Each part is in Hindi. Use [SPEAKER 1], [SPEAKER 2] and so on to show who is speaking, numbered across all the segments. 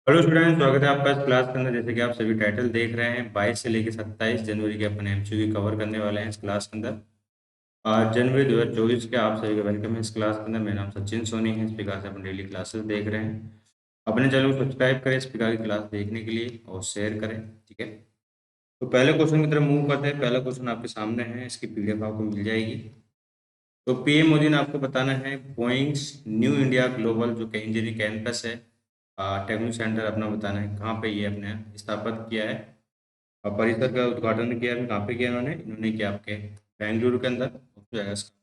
[SPEAKER 1] हेलो स्टूडेंट, स्वागत है आपका इस क्लास के अंदर। जैसे कि आप सभी टाइटल देख रहे हैं, 22 से लेकर 27 जनवरी के अपन एमसीक्यू कवर करने वाले हैं इस क्लास के अंदर। आज जनवरी 2024 के आप सभी का वेलकम है इस क्लास के अंदर। मेरा नाम सचिन सोनी है। इस प्रकार से अपन डेली क्लासेस देख रहे हैं। अपने चैनल को सब्सक्राइब करें इस प्रकार की क्लास देखने के लिए और शेयर करें। ठीक है, तो पहले क्वेश्चन की तरफ मूव करते हैं। पहला क्वेश्चन आपके सामने है, इसकी पीडीएफ आपको मिल जाएगी। तो पीएम मोदी ने आपको बताना है बोइंग्स न्यू इंडिया ग्लोबल जो कहीं इंजीनियरिंग कैंपस है, टेक्निक सेंटर अपना बताना है कहाँ पे ये अपने स्थापित किया है। और परिसर का उद्घाटन किया है, कहाँ पे किया इन्होंने इन्होंने किया आपके बेंगलुरु के अंदर हो जाएगा इसका।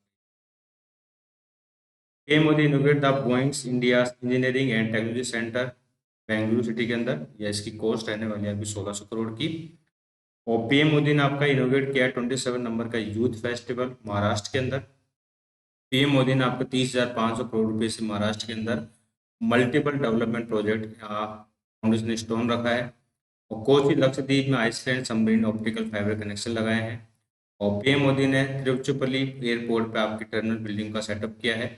[SPEAKER 1] PM Modi इनोग्रेट the Boeing's India engineering and technology centre Bengaluru city के अंदर। या इसकी कॉस्ट रहने वाली है अभी 1600 करोड़ की। और पीएम मोदी ने आपका इनोग्रेट किया 27 नंबर का यूथ फेस्टिवल महाराष्ट्र के अंदर। पीएम मोदी ने आपको 30,500 करोड़ रुपए से महाराष्ट्र के अंदर multiple development project foundation stone रखा है। और कोची लक्षद्वीप में island submarine optical fibre connection लगाए हैं। और पीएम मोदी ने तिरुचिरापल्ली एयरपोर्ट पे आपकी टर्मिनल बिल्डिंग का सेटअप किया है।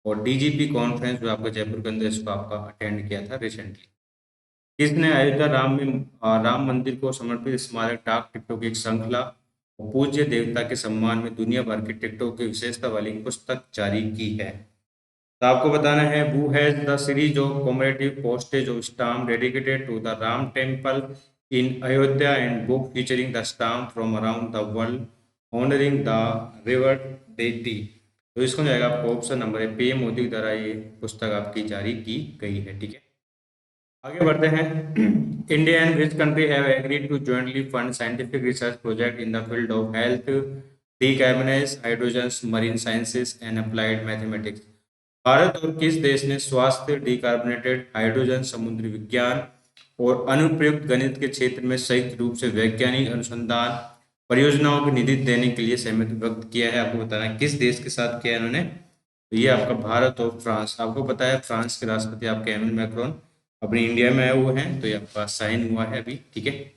[SPEAKER 1] और डीजीपी कॉन्फ्रेंस जो आपका जयपुर के अंदर इसको आपका अटेंड किया था रिसेंटली। इसने अयोध्या राम मंदिर को समर्पित स्मारक डाक टिकटों की एक श्रृंखला और पूज्य देवता के सम्मान में दुनिया भर के टिकटों की विशेषता वाली पुस्तक जारी की है। तो आपको बताना है who has the series of commemorative postage of stamp dedicated to the Ram temple in Ayodhya and book featuring the stamp from around the world honoring the river deity। तो इसको जाएगा आपको ऑप्शन नंबर है, पीएम मोदी के द्वारा ये पुस्तक आपकी जारी की गई है। ठीक है, आगे बढ़ते हैं। India and which country have agreed to jointly fund scientific research project in the field of health, decarbonise hydrogen, marine sciences and applied mathematics. Bharat और किस देश ने स्वास्थ्य, डिकार्बोनेटेड हाइड्रोजन, समुद्री विज्ञान और अनुप्रयुक्त गणित के क्षेत्र में संयुक्त रूप से वैज्ञानिक अनुसंधान परियोजनाओं की निधि देने के लिए सहमति व्यक्त किया है? आपको बताना है किस देश के साथ किया है इन्होंने। तो ये आपका भारत और फ्रांस। आपको पता है फ्रांस के राष्ट्रपति आपके एमएल मैक्रोन अपनी इंडिया में आए हुए हैं, तो ये आपका साइन हुआ है अभी। ठीक है,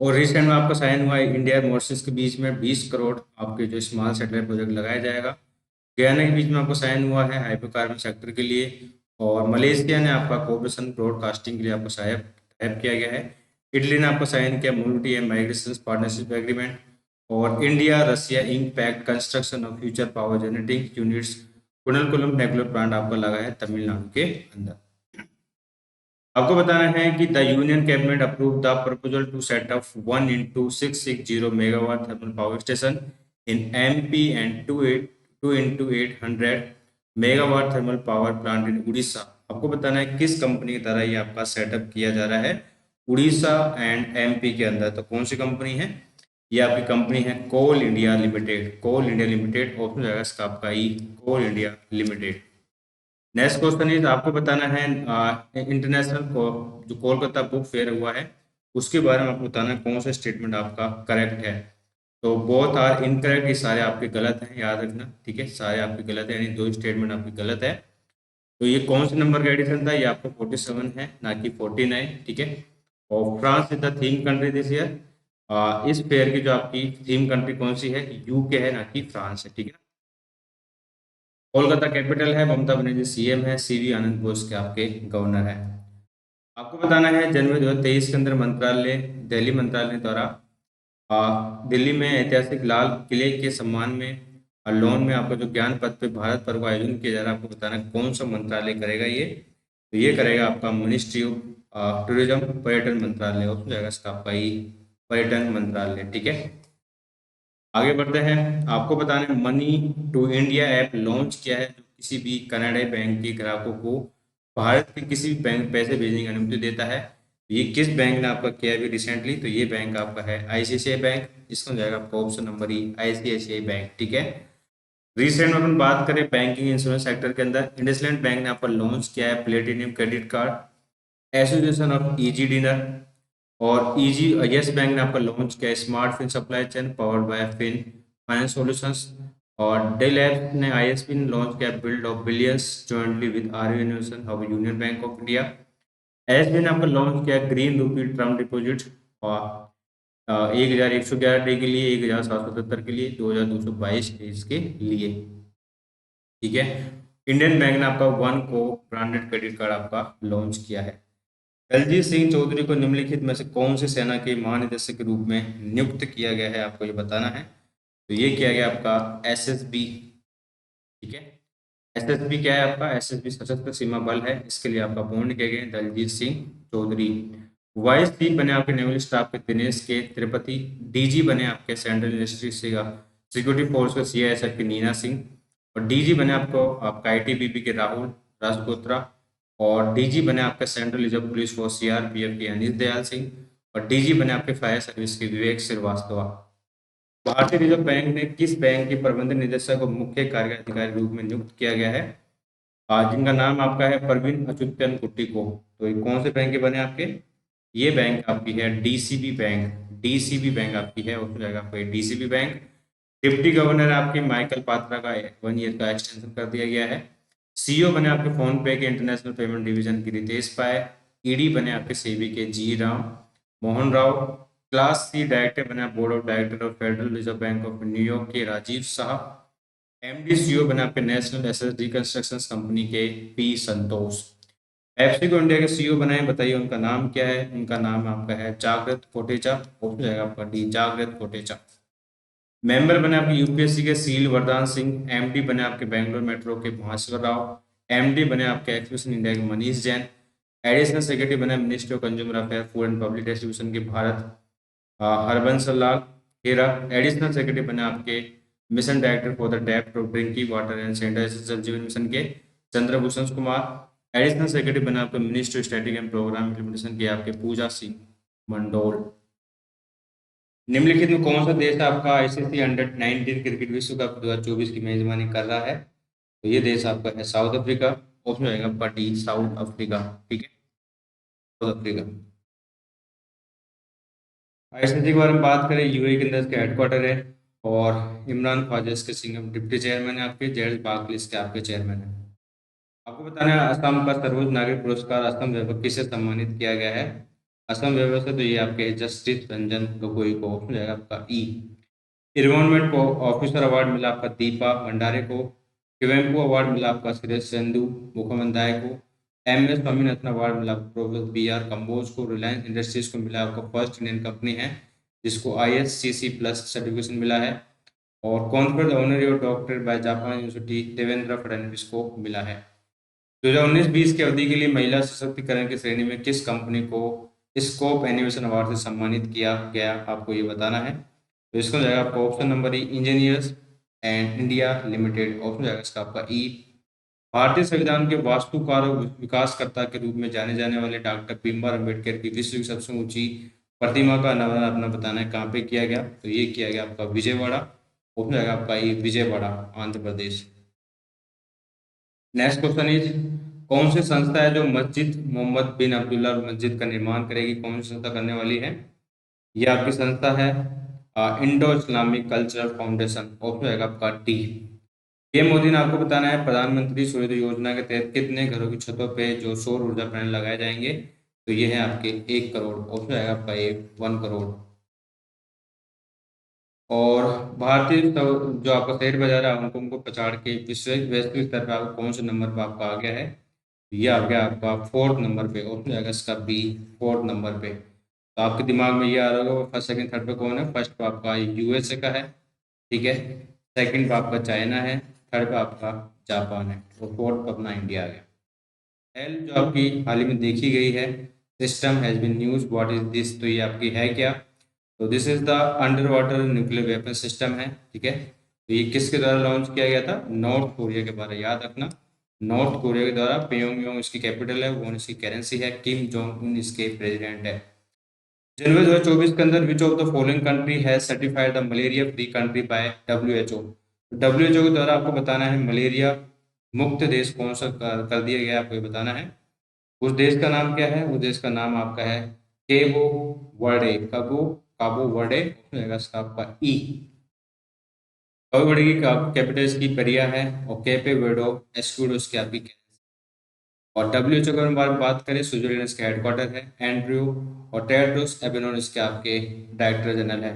[SPEAKER 1] और रिसेंट में आपका साइन हुआ है इंडिया और मॉरिशस के बीच में 20 करोड़ आपके जो स्मॉल सैटेलाइट प्रोजेक्ट लगाया जाएगा। गयाना के बीच में आपको साइन हुआ है हाइड्रोकार्बन सेक्टर के लिए। और मलेशिया ने आपका कोऑपरेशन ब्रॉडकास्टिंग के लिए आपको टाइप किया गया है। इटली ने आपको साइन किया mobility and migration partnership agreement. और India Russia pact construction of future power generating units Kudankulam nuclear plant आपका लगा है तमिलनाडु के अंदर। आपको बताना है कि the union cabinet approve the proposal to set up 1 into 660 megawatt thermal power station in MP and 2 into 800 megawatt thermal power plant in Orissa. आपको बताना है किस कंपनी के द्वारा ये आपका सेटअप किया जा रहा है उड़ीसा एंड एमपी के अंदर। तो कौन सी कंपनी है? ये आपकी कंपनी है Coal India Limited. Coal India Limited option जाएगा इसका आपका E, Coal India Limited. Next question is आपको बताना है इंटरनेशनल जो कोलकाता बुक फेयर हुआ है उसके बारे में आपको बताना है कौन सा स्टेटमेंट आपका करेक्ट है। तो बोथ आर इनकरेक्ट, ये सारे आपके गलत हैं, याद रखना। ठीक है, सारे आपके गलत हैं, यानी दो स्टेटमेंट आपकी गलत है। तो ये कौन से नंबर का एडिशन था? ये आपका 47 है ना कि 49। ठीक है, और France is the theme country this year. इस फेयर की जो आपकी थीम कंट्री कौन सी है? यूके है ना कि फ्रांस है। ठीक है, कोलकाता कैपिटल है, ममता बनर्जी सीएम है, सीवी आनंद बोस के आपके गवर्नर है। आपको बताना है जनवरी 2023 के अंदर मंत्रालय दिल्ली मंत्रालय द्वारा दिल्ली में ऐतिहासिक लाल किले के सम्मान में लॉन में आपका जो ज्ञान पथ पे भारत पर्व का आयोजन किया जा रहा है। आपको बताना है कौन सा मंत्रालय करेगा ये। तो ये करेगा आपका मिनिस्ट्री ऑफ टूरिज्म, पर्यटन मंत्रालय हो जाएगा इसका आपका ये पर्यटन मंत्रालय। ठीक है, आगे बढ़ते हैं। आपको बताना है money to India app launch किया है जो किसी भी कनाडाई बैंक के ग्राहकों को भारत के किसी भी बैंक पैसे भेजने की अनुमति देता है। ये किस बैंक ने आपका किया अभी रिसेंटली? तो ये बैंक आपका है आईसीआईसीआई बैंक। इसको जाएगा आपका ऑप्शन नंबर ई, आईसीआईसीआई बैंक। ठीक है, रिसेंट में अपन बात करें बैंकिंग इंश्योरेंस सेक्टर के अंदर, इंडसलैंड बैंक ने आपका लॉन्च किया है platinum credit card association of easy diner. और इजी यस बैंक ने आपका लॉन्च किया smart fin supply chain powered by fin finance solutions. और डेल एप ने आईएसपी ने लॉन्च किया build of billions jointly with R innovation of Union Bank of India. SB ने आपका लॉन्च किया ग्रीन रूपी टर्म डिपॉजिट और 1111 डे के लिए, 1777 के लिए, 2222 डेज के लिए। ठीक है, इंडियन बैंक ने आपका वन को ब्रांडेड क्रेडिट कार्ड आपका लॉन्च किया है। दलजीत सिंह चौधरी को निम्नलिखित में से कौन सी सेना के महानिदेशक के रूप में नियुक्त किया गया है, आपको ये बताना है। तो ये किया गया आपका एसएसबी, ठीक है। एसएसबी क्या है आपका, एसएसबी सशस्त्र सीमा बल है, इसके लिए आपका अपॉइंट किए गए दलजीत सिंह चौधरी। वाइस चीफ बने आपके नेवल स्टाफ के दिनेश के त्रिपाठी। डीजी बने आपके सेंट्रल यूनिवर्सिटी सिक्योरिटी फोर्स के सीआईएसएफ की नीना सिंह। और डीजी बने आपको आपका आईटीबीपी के राहुल राजपुत्रा। और डीजी बने आपके central reserve police force CRPF के अनिल दयाल सिंह। और डीजी बने आपके फायर सर्विस के विवेक श्रीवास्तव। भारतीय रिजर्व बैंक ने किस बैंक के प्रबंध निदेशक को मुख्य कार्यकारी अधिकारी के रूप में नियुक्त किया गया है, जिनका नाम आपका है प्रवीण अच्युतन कुट्टी को। तो ये कौन से बैंक के बने आपके, ये बैंक आपकी है डीसीबी बैंक। डीसीबी बैंक आपकी है, उसमें जाएगा आपका डीसीबी बैंक। डिप्टी गवर्नर आपके माइकल पात्रा का 1 ईयर का एक्सटेंशन कर दिया गया है। सीईओ बने आपके फोन पे के इंटरनेशनल पेमेंट डिवीजन की रितेश पाय। ईडी बने आपके सेबी के G Ram Mohan Rao. Class C director बने board of director of Federal Reserve Bank of न्यूयॉर्क York Rajeev Shah. MD CEO बने आपके नेशनल एसएसडी कंस्ट्रक्शन कंपनी के पी संतोष। पेप्सिको इंडिया के सीईओ बनाए, बताइए उनका नाम क्या है। उनका नाम आपका है जागृत कोटेचा, हो जाएगा आपका डी जागृत कोटेचा। मेंबर बने आपके यूपीएससी के सील वरदान सिंह। एमडी बने आपके बेंगलोर मेट्रो के भास्कर राव। एमडी बने आपके एक्सप्रेशन इंडिया के मनीष जैन। एडिशनल सेक्रेटरी बने ministry of consumer affair food and public distribution के भारत हरबंस लाल हेरा। एडिशनल सेक्रेटरी बने आपके mission director for the depth of drinking water and sanitization Jal Jeevan mission के चंद्रभूषण कुमार। एडिशनल सेक्रेटरी बने आपके ministry of static and programme implementation के आपके पूजा सिंह मंडोल। निम्नलिखित में कौन सा देश आपका आईसीसी अंडर 19 क्रिकेट विश्व कप 2024 की मेजबानी कर रहा है, तो ये देश आपका है साउथ अफ्रीका। ऑप्शन रहेगा आपका डी साउथ अफ्रीका, ठीक है, साउथ अफ्रीका। आईसीसी के बारे में बात करें, यूएई के अंदर इसका हेडक्वार्टर है। और इमरान ख्वाजा इसके सिंघम डिप्टी चेयरमैन है, आपके जेड बाकली इसके आपके चेयरमैन है। आपको बताना है असम का सर्वोच्च नागरिक पुरस्कार असम वैभव किसे सम्मानित किया गया है। असम वैभव से तो ये आपके जस्टिस रंजन गोगोई को, हो जाएगा आपका ई। इन्वायरमेंट को ऑफिसर अवार्ड मिला आपका दीपा भंडारे को। किवेम्पू अवार्ड मिला आपका सुरेश चंदू मुखोपाध्याय को। एम एस स्वामीनाथन अवार्ड मिला प्रोफेसर बी आर कम्बोज को। रिलायंस इंडस्ट्रीज को मिला आपका फर्स्ट इंडियन कंपनी है जिसको ISCC प्लस सर्टिफिकेशन मिला है। और conferred honorary of doctor by Japan university Devendra Fadnavis को मिला है। 2019-20 की अवधि के लिए महिला सशक्तिकरण की श्रेणी में किस कंपनी को स्कोप एनिमेशन अवार्ड से सम्मानित किया गया, आपको ये बताना है। तो इसका जाएगा आपका option number E engineers and India Limited. Option जाएगा इसका आपका ई। भारतीय संविधान के वास्तुकार और विकासकर्ता के रूप में जाने जाने वाले डॉक्टर भीमराव अम्बेडकर की विश्व की सबसे ऊंची प्रतिमा का अनावरण अपना बताना है कहाँ पे किया गया, तो ये किया गया आपका विजयवाड़ा। ऑप्शन जाएगा आपका ई Vijayawada Andhra Pradesh. Next question is, कौन सी संस्था है जो मस्जिद मोहम्मद बिन अब्दुल्ला मस्जिद का निर्माण करेगी, कौन सी संस्था करने वाली है। ये आपकी संस्था है Indo Islamic cultural foundation. Option रहेगा आपका डी। पीएम मोदी ने आपको बताना है प्रधानमंत्री सूर्योदय योजना के तहत कितने घरों की छतों पे जो सौर ऊर्जा पैनल लगाए जाएंगे, तो ये है आपके 1 करोड़। ऑप्शन रहेगा आपका ए 1 करोड़। और भारतीय जो आपका शेयर बाजार है हांगकांग को पछाड़ के वैश्विक स्तर पर आपको कौन से नंबर पर आपका आ गया है, ये आ गया आपका 4th नंबर पे। ऑप्शन जाएगा इसका बी 4th नंबर पे। तो आपके दिमाग में ये आ रहा होगा फर्स्ट सेकंड थर्ड पे कौन है। फर्स्ट पे आपका यूएसए का है, ठीक है। सेकंड पे आपका चाइना है। थर्ड पे आपका जापान है। और फोर्थ पे अपना इंडिया आ गया। एल जो आपकी हाल ही में देखी गई है, system has been news what is this, तो ये आपकी है क्या। तो this is the under water nuclear weapon system है, ठीक है। तो ये किसके द्वारा लॉन्च किया गया था, नॉर्थ कोरिया के द्वारा, याद रखना। नॉर्थ कोरिया के द्वारा। प्योंगयांग इसकी कैपिटल है, वो इसकी करेंसी है। किम जोंग उन इसके प्रेसिडेंट है। जनवरी 2024 के अंदर which of the following country है certified the malaria free country by WHO। WHO के द्वारा आपको बताना है मलेरिया मुक्त देश कौन सा कर दिया गया, आपको ये बताना है। उस देश का नाम क्या है, उस देश का नाम आपका है केबो वर्डे। काबो काबो वर्डे होगा इसका आपका ई। काबो वर्डे की कैपिटल इसकी पेरिया है। और केपे वर्डो एस्क्यूडो इसकी आपकी। और WHO के बारे में बात करें, स्विट्जरलैंड इसका हेडक्वार्टर है। एंड्रयू और टेड्रोस एबेनॉन इसके आपके डायरेक्टर जनरल है।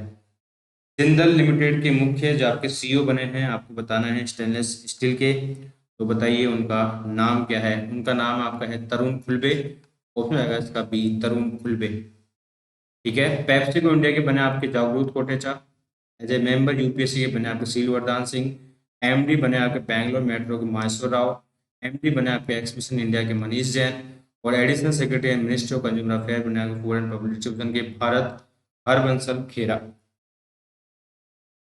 [SPEAKER 1] जिंदल लिमिटेड के मुख्य जो आपके CEO बने हैं, आपको बताना है स्टेनलेस स्टील के, तो बताइए उनका नाम क्या है। उनका नाम आपका है तरुण खुलबे। ऑप्शन आएगा इसका बी तरुण खुलबे। ठीक है। पेप्सिको इंडिया के बने आपके जागरूक Kotecha. As a member UPSC के बने आपके सील वरदान सिंह। एमडी बने आपके बैंगलोर मेट्रो के माहेश्वर राव। एमडी बने आपके एक्समिशन इंडिया के मनीष जैन। और additional secretary and minister of consumer affair बने आपके फूड एंड पब्लिक डिस्ट्रीब्यूशन के भारत हरबंसल खेरा।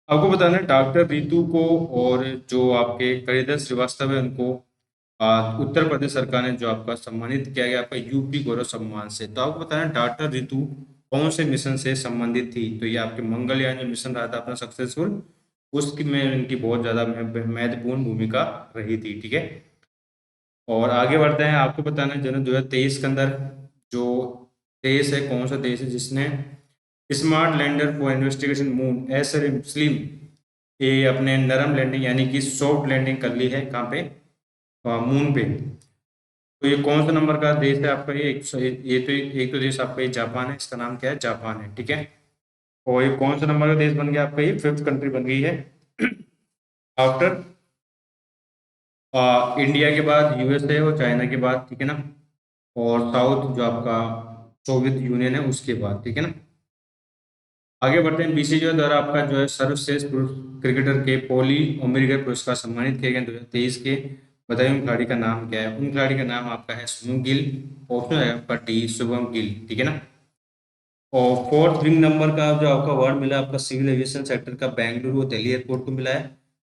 [SPEAKER 1] आपको बताना है डॉक्टर रितु को और जो आपके करिधर श्रीवास्तव है उनको उत्तर प्रदेश सरकार ने जो आपका सम्मानित किया गया आपका यूपी गौरव सम्मान से। तो आपको बताना है डॉक्टर रितु कौन से मिशन से संबंधित थी। तो ये आपके मंगलयान जो मिशन रहा था अपना सक्सेसफुल, उसकी में इनकी बहुत ज्यादा महत्वपूर्ण भूमिका रही थी। ठीक है। और आगे बढ़ते हैं। आपको बताना है जनवरी 2023 के अंदर जो देश है, कौन सा देश है जिसने smart lander for investigation moon S slim ये अपने नरम लैंडिंग यानी कि सॉफ्ट लैंडिंग कर ली है कहाँ पे, मून पे। तो ये कौन सा नंबर का देश है आपका, ये तो एक तो देश आपका ये जापान है, इसका नाम क्या है, जापान है। ठीक है। और ये कौन सा नंबर का देश बन गया आपका, ये 5th कंट्री बन गई है आफ्टर इंडिया के बाद, यूएसए और चाइना के बाद। ठीक है ना। और साउथ जो आपका सोवियत यूनियन है उसके बाद। ठीक है ना। आगे बढ़ते हैं। बीसीसीआई द्वारा आपका जो है सर्वश्रेष्ठ क्रिकेटर के पॉली ओमरिगर पुरस्कार सम्मानित किए गए 2023 के। बताइए उन खिलाड़ी का नाम क्या है। उन खिलाड़ी का नाम आपका है शुभम गिल। ऑप्शन है आपका टी शुभम गिल। ठीक है ना। और फोर्थ विंग नंबर का जो आपका अवार्ड मिला आपका सिविल एविएशन सेक्टर का बेंगलुरु और दिल्ली एयरपोर्ट को मिला है।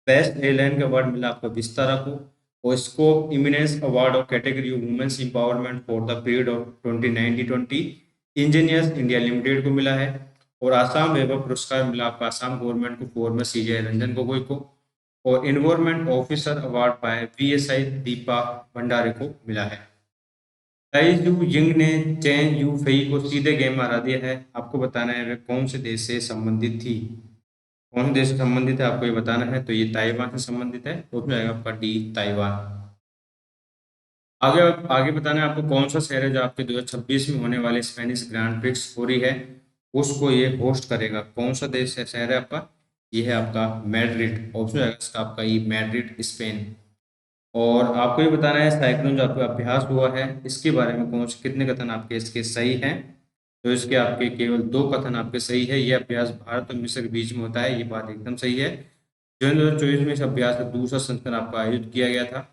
[SPEAKER 1] बेस्ट एयरलाइन का अवार्ड मिला आपका विस्तारा को। और स्कोप इमिनेंस अवार्ड और category women's empowerment for the period of 2019-20 engineers India limited को मिला है। और आसाम वैभव पुरस्कार मिला आपका आसाम गवर्नमेंट को फॉर सीजे रंजन गोगोई को। और इन्वायरमेंट ऑफिसर अवार्ड पाए वीएसआई दीपा भंडारे को मिला है। ताई जू यिंग ने चेन यू फेई को सीधे गेम में हरा दिया है। आपको बताना है वे कौन से देश से संबंधित थी। कौन से देश से संबंधित है आपको ये बताना है। तो ये ताइवान से संबंधित है। तो उसमें आएगा आपका डी ताइवान। आगे आगे बताना है आपको कौन सा शहर है जो आपके 2026 में होने वाले स्पेनिश ग्रैंड प्रिक्स हो रही है उसको ये होस्ट करेगा। कौन सा देश है, शहर है आपका, ये है आपका मैड्रिड। ऑप्शन है इसका आपका ये मैड्रिड स्पेन। और आपको ये बताना है साइक्लोन जो आपका अभ्यास हुआ है इसके बारे में कौन से कितने कथन आपके इसके सही हैं। तो इसके आपके केवल 2 कथन आपके सही है। ये अभ्यास भारत और मिस्र के बीच में होता है, ये बात एकदम सही है। जनवरी 2024 में इस अभ्यास का दूसरा संस्करण आपका आयोजित किया गया था।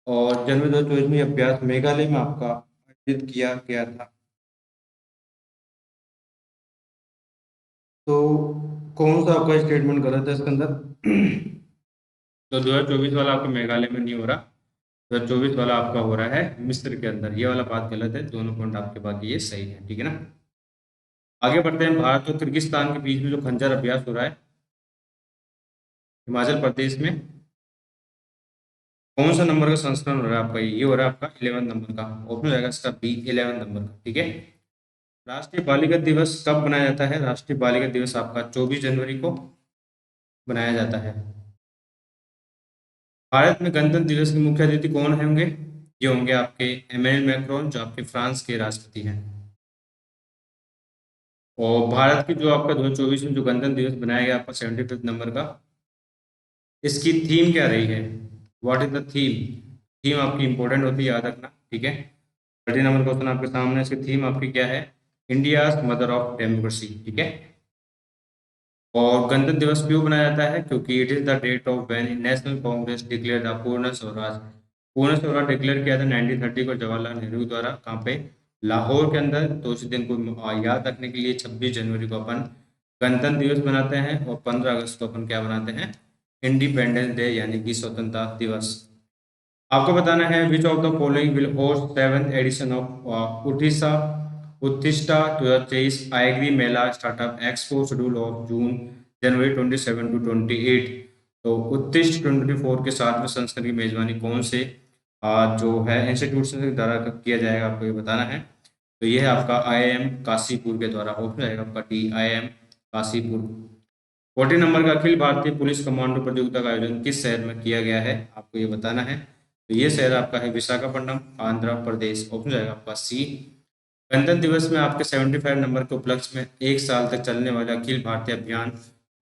[SPEAKER 1] और जनवरी 2024 में ये अभ्यास मेघालय में आपका आयोजित किया गया था। तो कौन सा आपका स्टेटमेंट गलत है इसके अंदर तो 2024 वाला आपका मेघालय में नहीं हो रहा, 2024 वाला आपका हो रहा है मिस्र के अंदर। ये वाला बात गलत है, दोनों पॉइंट आपके बाकी ये सही है। ठीक है ना। आगे बढ़ते हैं। भारत और किर्गिस्तान के बीच में जो खंजर अभ्यास हो रहा है हिमाचल प्रदेश में, कौन सा नंबर का संस्करण हो रहा है आपका, ये हो रहा है आपका 11 नंबर का। ऑप्शन रहेगा इसका बी 11 नंबर का। ठीक है। राष्ट्रीय बालिका दिवस कब मनाया जाता है। राष्ट्रीय बालिका दिवस आपका 24 जनवरी को मनाया जाता है। भारत में गणतंत्र दिवस के मुख्य अतिथि कौन होंगे, ये होंगे आपके एमेनुएल मैक्रोन जो आपके फ्रांस के राष्ट्रपति हैं। और भारत के जो आपका 2024 में जो गणतंत्र दिवस बनाया गया आपका 75 नंबर का, इसकी थीम क्या रही है, what is the theme. Theme आपकी इंपॉर्टेंट होती है, याद रखना। ठीक है। 30 नंबर क्वेश्चन आपके सामने, इसकी थीम आपकी क्या है, इंडिया मदर ऑफ डेमोक्रेसी। ठीक है। और गणतंत्र दिवस क्यों बनाया जाता है, क्योंकि it is the date of when national Congress declare the Purna Swaraj. पूर्ण स्वराज डिक्लेयर किया था 1930 को जवाहरलाल नेहरू द्वारा, कहाँ पे, लाहौर के अंदर। तो उस दिन को याद रखने के लिए 26 जनवरी को अपन गणतंत्र दिवस मनाते हैं और 15 अगस्त को अपन क्या बनाते हैं, इंडिपेंडेंस डे यानी कि स्वतंत्रता दिवस। आपको बताना है which of the following will host 7th edition of Odisha Uttishtha 2023 iAgri mela startup expo schedule of June January 27 to 28। तो उत्तिष्ठ 24 के 7वें संस्करण की मेजबानी कौन से जो है इंस्टीट्यूशन के द्वारा किया जाएगा, आपको ये बताना है। तो ये है आपका आईआईएम काशीपुर के द्वारा। ऑप्शन रहेगा आपका डी आईआईएम काशीपुर। 40 नंबर का अखिल भारतीय पुलिस कमांडो प्रतियोगिता का आयोजन किस शहर में किया गया है, आपको ये बताना है। तो ये शहर आपका है विशाखापट्टनम, आंध्र प्रदेश। ऑप्शन रहेगा आपका सी। गणतंत्र दिवस में आपके 75 नंबर के उपलक्ष्य में 1 साल तक चलने वाले अखिल भारतीय अभियान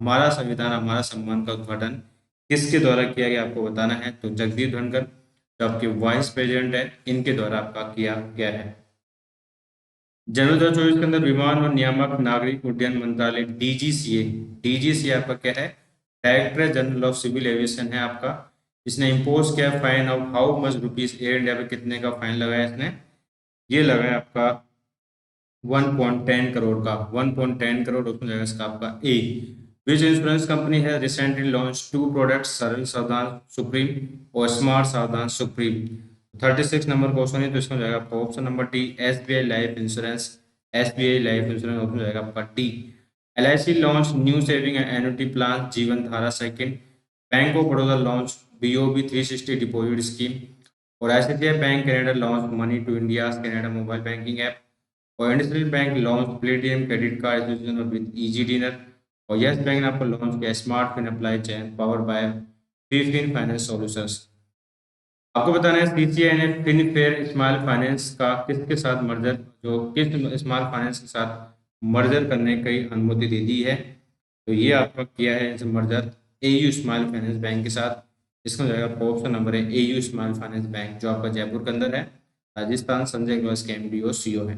[SPEAKER 1] हमारा संविधान हमारा सम्मान का उद्घाटन किसके द्वारा किया गया, आपको बताना है। तो जगदीप धनखड़ जो आपके वाइस प्रेसिडेंट है, इनके द्वारा आपका किया गया है। जनवरी 2024 के अंदर विमान और नियामक नागरिक उड्डयन मंत्रालय डीजीसीए, डीजीसीए आपका क्या है, director general of civil aviation है आपका। इसने इम्पोज किया fine of how much rupees, Air India पे कितने का फाइन लगाया इसने, ये लगाया आपका 1.10 करोड़ का, 1.10 करोड़, उसमें जाएगा इसका आपका ए। विच इंश्योरेंस कंपनी है रिसेंटली लॉन्च टू प्रोडक्ट्स, सरल सावधान सुप्रीम और स्मार्ट सावधान सुप्रीम। 36 नंबर क्वेश्चन है, तो इसमें जाएगा आपका option number D, SBI life insurance, SBI life insurance, option जाएगा आपका D. LIC launch new saving and annuity plan Jeevan Dhara second. Bank of Baroda launch BOB 360 deposit scheme. और ICICI bank Canada launch money to India Canada mobile banking app. और industrial bank launch platinum credit card association with easy diner. और यस बैंक ने आपको लॉन्च किया smart fin apply chain power bye fin finance solutions. आपको बताना है सीसीआई ने फिनफेयर स्मॉल फाइनेंस का किसके साथ मर्जर, जो किस स्मॉल फाइनेंस के साथ मर्जर करने की अनुमति दे दी है, तो ये आपका किया है merger AU small finance bank के साथ। इसका जाएगा आपका ऑप्शन नंबर है एयू स्मॉल फाइनेंस बैंक, जो आपका जयपुर के अंदर है, राजस्थान, संजय ग्लोस के एमडी और सीईओ है।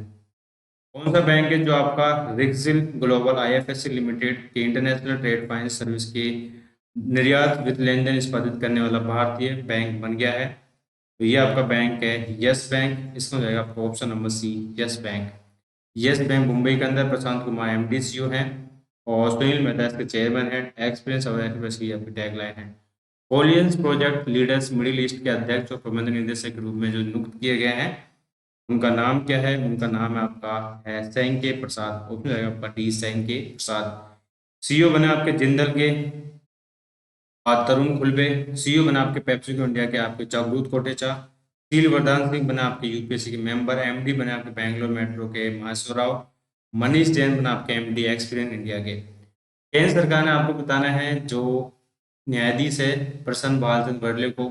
[SPEAKER 1] कौन सा बैंक है जो आपका रिक्सिल ग्लोबल आईएफएससी लिमिटेड के इंटरनेशनल ट्रेड फाइनेंस सर्विस के निर्यात वित्त लेन देन निष्पादित करने वाला भारतीय बैंक बन गया है, तो ये आपका बैंक है यस बैंक। इसमें जाएगा आपका option number C, Yes Bank. Yes Bank Mumbai के अंदर प्रशांत कुमार एमडी सीईओ है, और सुनील मेहता इसके चेयरमैन है। एक्सपीरियंस और एक्सपीरियंस की आपकी टैगलाइन है। कोलियंस प्रोजेक्ट लीडर्स मिडिल ईस्ट के अध्यक्ष और प्रबंध निदेशक के रूप में जो नियुक्त किए गए हैं, उनका नाम क्या है, उनका नाम है आपका है सेंके प्रसाद, उसमें जाएगा आपका डी, सेंके प्रसाद। सीईओ बने आपके जिंदल के तरुण खुलबे। सीईओ बना आपके पेप्सिको इंडिया के आपके जागरूक कोटेचा। सील वरदान सिंह बना आपके यूपीएससी के मेंबर। एमडी बने आपके बैंगलोर मेट्रो के माहेश्वर राव। मनीष जैन बना आपके एमडी एक्सपीरियंस इंडिया के। केंद्र सरकार ने आपको बताना है जो न्यायाधीश है प्रसन्न बालचंद्र बर्ले को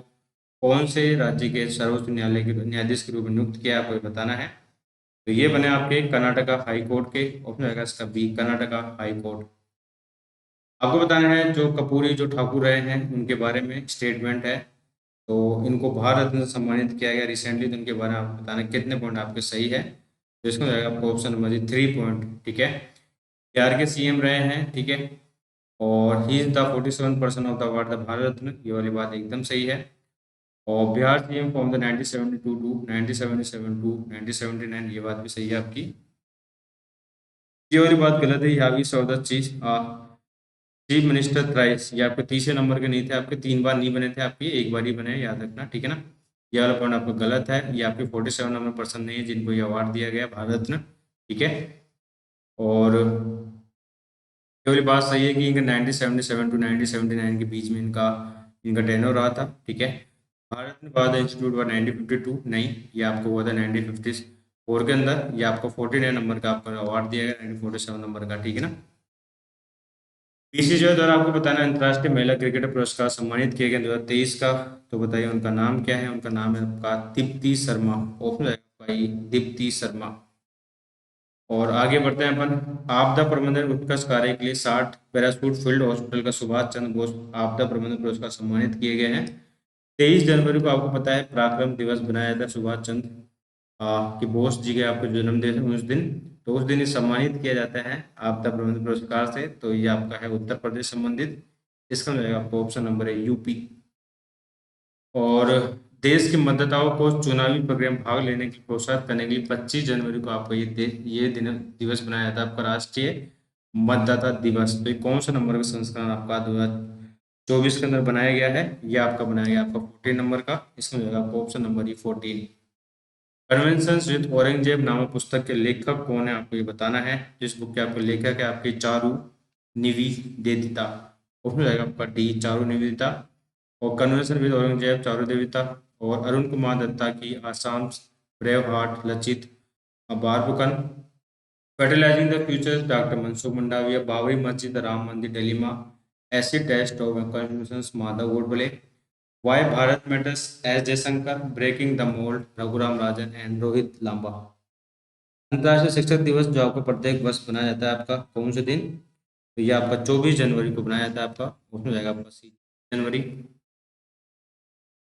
[SPEAKER 1] कौन से राज्य के सर्वोच्च न्यायालय के न्यायाधीश के रूप में नियुक्त किया, आपको ये बताना है। तो ये बने आपके कर्नाटका हाई कोर्ट के, ऑप्शन रहेगा इसका बी, कर्नाटका हाई कोर्ट। आपको बताना है जो कपूरी जो ठाकुर रहे हैं उनके बारे में स्टेटमेंट है, तो इनको भारत रत्न से सम्मानित किया गया रिसेंटली, तो उनके बारे में आपको बताना है कितने पॉइंट आपके सही है, तो इसमें जाएगा आपको ऑप्शन नंबर जी 3 पॉइंट, ठीक है। बिहार के सीएम रहे हैं, ठीक है, और he is the 47% of the award the Bharat Ratna, ये वाली बात एकदम सही है। और Bihar CM from the 1972 to 1977 to 1979, ये बात भी सही है आपकी। ये वाली बात गलत है, यहाँ भी सौदा चीज चीफ मिनिस्टर थ्राइस, ये आपके तीसरे नंबर के नहीं थे, आपके 3 बार नहीं बने थे, आपके एक बार ही बने हैं, याद रखना, ठीक है ना। ये वाला पॉइंट आपका गलत है, ये आपके 47 नंबर पर्सन नहीं है जिनको ये अवार्ड दिया गया भारत रत्न, ठीक है। और ये वाली बात सही है कि इनका 1977 टू 1979 के बीच में इनका इनका टेन्योर रहा था, ठीक है। भारत रत्न बाद इंस्टीट्यूट हुआ 1952, नहीं, ये आपको हुआ था 1954 के अंदर। ये आपको 49 नंबर का आपका अवार्ड दिया गया 1947 नंबर का, ठीक है ना। बीसीसीआई द्वारा आपको बताना है अंतर्राष्ट्रीय महिला क्रिकेटर पुरस्कार सम्मानित किए गए 2023 का, तो बताइए उनका नाम क्या है। उनका नाम है आपका दीप्ति शर्मा, ऑप्शन रहेगा भाई दीप्ति शर्मा। और आगे बढ़ते हैं अपन, आपदा प्रबंधन उत्कृष्ट कार्य के लिए 60 पैराशूट फील्ड हॉस्पिटल का सुभाष चंद्र बोस आपदा प्रबंधन पुरस्कार सम्मानित किए गए हैं। 23 जनवरी को आपको पता है पराक्रम दिवस बनाया जाता है सुभाष चंद्र कि बोस जी के आपके जन्मदिन है उस दिन, तो उस दिन ही सम्मानित किया जाता है आपदा प्रबंधन पुरस्कार से, तो ये आपका है उत्तर प्रदेश संबंधित। इसका मिलेगा आपको ऑप्शन नंबर है यूपी। और देश के मतदाताओं को चुनावी प्रक्रिया में भाग लेने के लिए प्रोत्साहित करने के लिए 25 जनवरी को आपको ये दिन दिवस बनाया जाता है आपका राष्ट्रीय मतदाता दिवस। तो ये कौन सा नंबर का संस्करण आपका 2024 के अंदर बनाया गया है, ये आपका बनाया गया आपका 14 नंबर का। इसमें मिलेगा आपको option number 14। Convention with Aurangzeb नामक पुस्तक के लेखक कौन है, आपको ये बताना है। जिस बुक के आपके लेखक है आपके चारू निवेदिता, उसमें जाएगा आपका डी, चारू निवेदिता। और कन्वेंशन विद औरंगजेब, चारू देविता। और अरुण कुमार दत्ता की Assam brave heart Lachit Barphukan. Fertilizing the futures doctor Mansukh Mandaviya. Babri Masjid Ram Mandir Delhi में। Acid test of constitution Madhav Godbole. Why Bharat matters S Jaishankar. Breaking the mould Raghuram Rajan and Rohit Lamba. अंतर्राष्ट्रीय शिक्षक दिवस जो आपका प्रत्येक वर्ष बनाया जाता है आपका कौन से दिन, तो ये आपका 24 जनवरी को बनाया जाता है आपका, उसमें जाएगा आपका 20 जनवरी।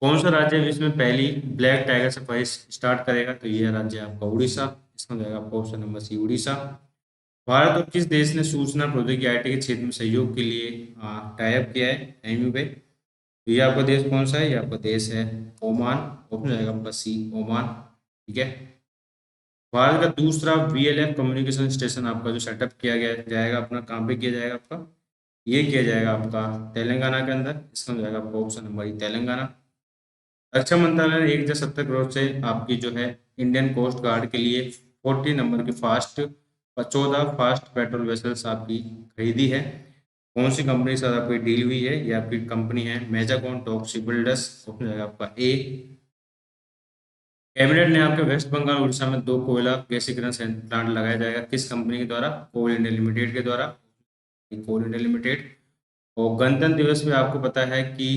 [SPEAKER 1] कौन सा राज्य विश्व में पहली ब्लैक टाइगर सफारी स्टार्ट करेगा? तो ये राज्य है आपका उड़ीसा। इसका हो जाएगा आपका option number C, Orissa. Bharat और किस देश ने सूचना प्रौद्योगिकी आईटी के क्षेत्र में सहयोग के लिए टाई अप किया है एमयू पे? तो ये आपका देश कौन सा है? ये आपका देश है ओमान। ऑप्शन जाएगा आपका सी, ओमान। ठीक है। भारत का दूसरा वीएलएफ कम्युनिकेशन स्टेशन आपका जो सेटअप किया गया जाएगा अपना, कहाँ पे किया जाएगा आपका? ये किया जाएगा आपका तेलंगाना के अंदर। इसका हो जाएगा आपका ऑप्शन नंबर ई, तेलंगाना। रक्षा मंत्रालय ने 1,70 करोड़ से आपकी जो है इंडियन कोस्ट गार्ड के लिए 40 नंबर की 14 फास्ट पेट्रोल वेसल्स आपकी खरीदी है। कौन सी कंपनी के साथ आपकी डील हुई है? ये आपकी कंपनी है Mazagon talk ship builders. Option जाएगा आपका ए। कैबिनेट ने आपके वेस्ट बंगाल उड़ीसा में 2 कोयला गैसीकरण प्लांट लगाया जाएगा, किस कंपनी के द्वारा? कोल इंडिया लिमिटेड के द्वारा। कोल इंडिया लिमिटेड। और गणतंत्र दिवस में आपको पता है कि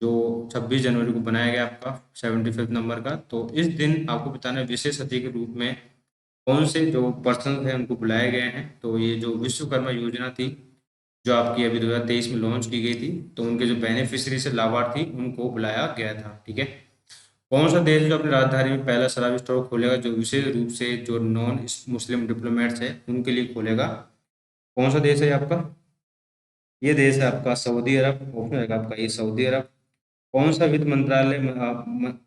[SPEAKER 1] जो 26 जनवरी को बनाया गया आपका 75 नंबर का, तो इस दिन आपको बताना है विशेष अतिथि के रूप में कौन से जो पर्सन थे उनको बुलाए गए हैं। तो ये जो विश्वकर्मा योजना थी जो आपकी अभी 2023 में लॉन्च की गई थी, तो उनके जो बेनिफिशियरी से लाभार्थी उनको बुलाया गया था। ठीक है। कौन सा देश जो अपनी राजधानी में पहला शराब स्टोर खोलेगा, जो विशेष रूप से जो नॉन मुस्लिम डिप्लोमेट्स है उनके लिए खोलेगा? कौन सा देश है आपका? ये देश है आपका सऊदी अरब। ऑप्शन है आपका ये सऊदी अरब। कौन सा वित्त मंत्रालय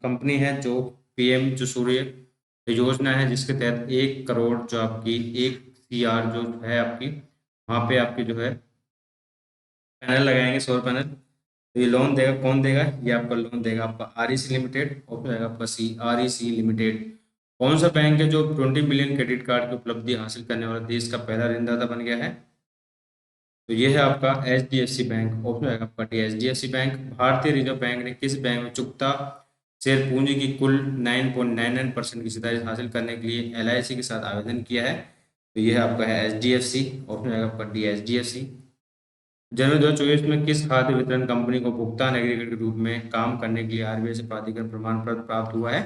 [SPEAKER 1] कंपनी है जो पीएम जो सूर्य योजना है जिसके तहत 1 करोड़ जो आपकी 1 CR जो है आपकी वहाँ पे आपकी जो है पैनल लगाएंगे, सौर पैनल। तो ये लोन देगा कौन देगा? ये आपका लोन देगा आपका आरईसी लिमिटेड। ऑप्शन रहेगा आपका सी, आरईसी लिमिटेड। कौन सा बैंक है जो 20 बिलियन क्रेडिट कार्ड की उपलब्धि हासिल करने वाला देश का पहला ऋणदाता बन गया है? तो ये है आपका HDFC बैंक। ऑप्शन रहेगा आपका डी, HDFC बैंक। भारतीय रिजर्व बैंक ने किस बैंक में चुकता शेयर पूंजी की कुल 9.99% की हिस्सेदारी हासिल करने के लिए LIC के साथ आवेदन किया है? तो ये है आपका है HDFC। ऑप्शन रहेगा आपका डी, HDFC। जनवरी 2024 में किस खाद्य वितरण कंपनी को भुगतान एग्रीगेटर के रूप में काम करने के लिए RBI से प्राधिकरण प्रमाण पत्र प्राप्त हुआ है?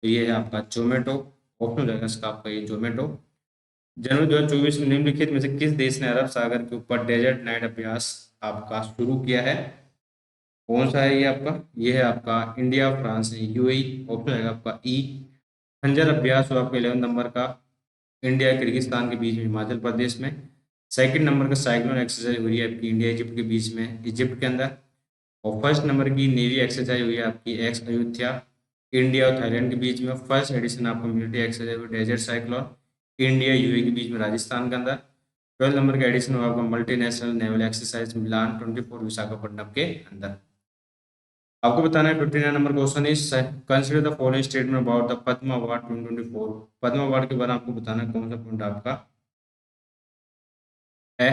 [SPEAKER 1] तो ये है आपका जोमेटो। ऑप्शन हो जाएगा इसका आपका ये जोमेटो। जनवरी 2024 में निम्नलिखित में से किस देश ने अरब सागर के ऊपर डेजर्ट नाइट अभ्यास आपका शुरू किया है? कौन सा है ये आपका? ये है आपका इंडिया, फ्रांस, UAE। ऑप्शन है आपका ई। खंजर अभ्यास हुआ आपका 11 नंबर का इंडिया किर्गिस्तान के बीच में हिमाचल प्रदेश में। सेकंड नंबर का साइक्लोन एक्सरसाइज हुई है आपकी इंडिया इजिप्ट के बीच में इजिप्ट के अंदर। और फर्स्ट नंबर की नेवी एक्सरसाइज हुई है आपकी एक्स अयोध्या इंडिया और थाईलैंड के बीच में। फर्स्ट एडिशन आपका मिलिट्री एक्सरसाइज हुई डेजर्ट साइक्लोन इंडिया UAE के बीच में राजस्थान के अंदर। 12 नंबर का एडिशन हुआ आपका मल्टीनेशनल नेवल एक्सरसाइज मिलान 24 विशाखापट्टनम के अंदर। आपको बताना है 59 number question is consider the following statement about the Padma award 2024। Padma award के बारे में आपको बताना है कौन सा पॉइंट आपका है।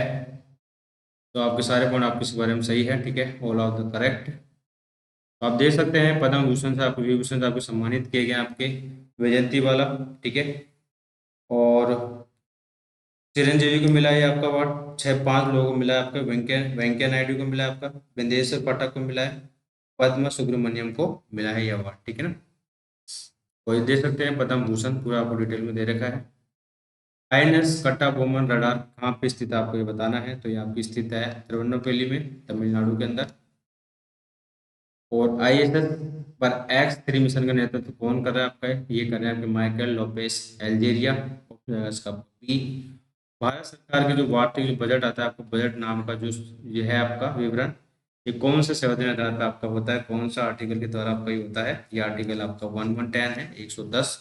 [SPEAKER 1] तो आपके सारे पॉइंट आपके इस बारे में सही है। ठीक है, ऑल ऑफ द करेक्ट। तो आप देख सकते हैं पद्म भूषण से आपको विभूषण से आपको सम्मानित किए गए आपके वैजयंती वाला। ठीक है। और चिरंजीवी को मिला है आपका अवार्ड, 5 लोगों को मिला है आपका, वेंकैया वेंकैया नायडू को मिला है आपका, बिंदेश्वर पाठक को मिला है, पद्मा सुब्रमण्यम को मिला है ये अवार्ड। ठीक है ना। कोई दे सकते हैं पद्म भूषण पूरा आपको डिटेल में दे रखा है। INS कट्टाबोमन रडार कहाँ पे स्थित है आपको ये बताना है। तो ये आपकी स्थित है तिरुवन्नमपल्ली में, तमिलनाडु के अंदर। और ISS पर X3 मिशन का नेतृत्व कौन कर रहा है आपका? ये कर रहे हैं आपके माइकल लोपेस अल्जेरिया। इसका बी। भारत सरकार के जो वार्षिक जो बजट आता है आपको, बजट नाम का जो ये है आपका विवरण, ये कौन से संविधान आधार पर आपका होता है? कौन सा आर्टिकल के द्वारा आपका ये होता है? ये आर्टिकल आपका 1110 है, 110।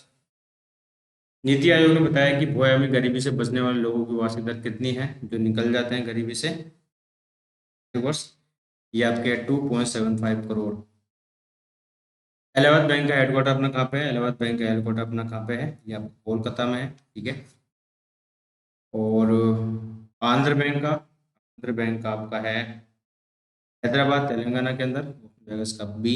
[SPEAKER 1] नीति आयोग ने बताया कि भूआयामी गरीबी से बचने वाले लोगों की वार्षिक दर कितनी है जो निकल जाते हैं गरीबी से वर्ष? ये आपके 2.75 करोड़। इलाहाबाद बैंक का हेडक्वार्टर अपना कहाँ पे है? इलाहाबाद बैंक का हेडक्वार्टर अपना कहाँ पे है? ये आपका कोलकाता में है। ठीक है। और आंध्र बैंक का आपका है हैदराबाद, तेलंगाना के अंदर। जाएगा इसका बी।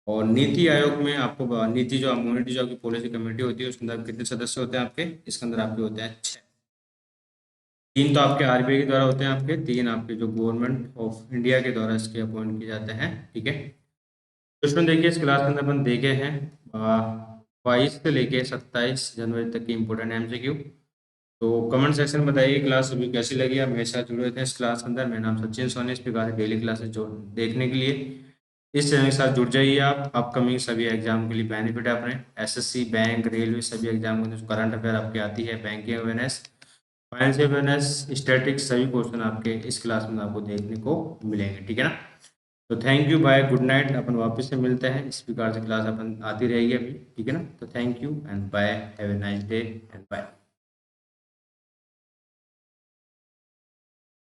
[SPEAKER 1] और नीति आयोग में आपको नीति जो मॉनिटरी जो आपकी पॉलिसी कमेटी होती है उसके अंदर कितने सदस्य होते हैं आपके? इसके अंदर आपके होते हैं 6। 3 तो आपके RBI के द्वारा होते हैं आपके, 3 आपके जो गवर्नमेंट ऑफ इंडिया के द्वारा इसके अपॉइंट किए जाते हैं। ठीक है। क्वेश्चन देखिए इस क्लास के अंदर अपन देखे हैं 22 से लेके 27 जनवरी तक की इंपोर्टेंट MCQ। तो कमेंट सेक्शन में बताइए क्लास अभी कैसी लगी। आप मेरे साथ जुड़े थे इस क्लास के अंदर। मेरा नाम सचिन सोनी, इस प्रकार से डेली क्लासेस जो देखने के लिए इस चैनल के साथ जुड़ जाइए आप। अपकमिंग सभी एग्जाम के लिए बेनिफिट है अपने, एसएससी, बैंक, रेलवे सभी एग्जाम में जो करंट अफेयर आपकी आती है, banking awareness, financial awareness, statics, सभी क्वेश्चन आपके इस क्लास में आपको देखने को मिलेंगे, ठीक है ना। तो thank you, bye, good night. अपन वापस से मिलते हैं, इस प्रकार से क्लास अपन आती रहेगी अभी, ठीक है ना। तो thank you and bye, have a nice day and bye.